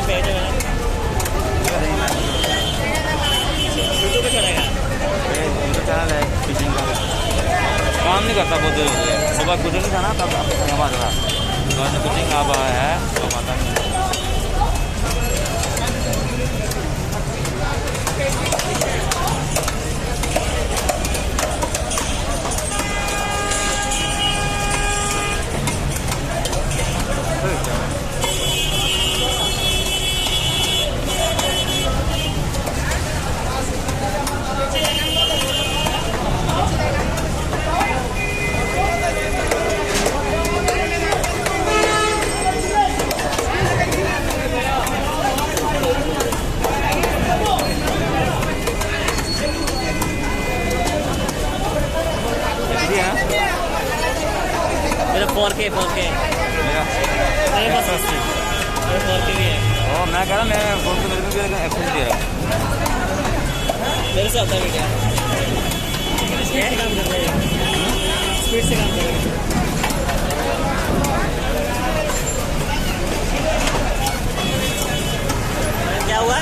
Page है YouTube पे चलेगा। चैनल है फिशिंग का, काम नहीं करता बहुत देर हो गया। सुबह कुछ नहीं था ना, तब हवा था तो कुकिंग अब है तो पता नहीं। मेरा 4K मेरा मेरे पास 4K भी है। ओ मैं कह रहा मैं फोन से मेरे को भी एक्सेस दे रहा हूँ। मेरे से आता है बेटा, स्पीड से काम कर रहे हैं, स्पीड से काम कर रहे हैं। क्या हुआ?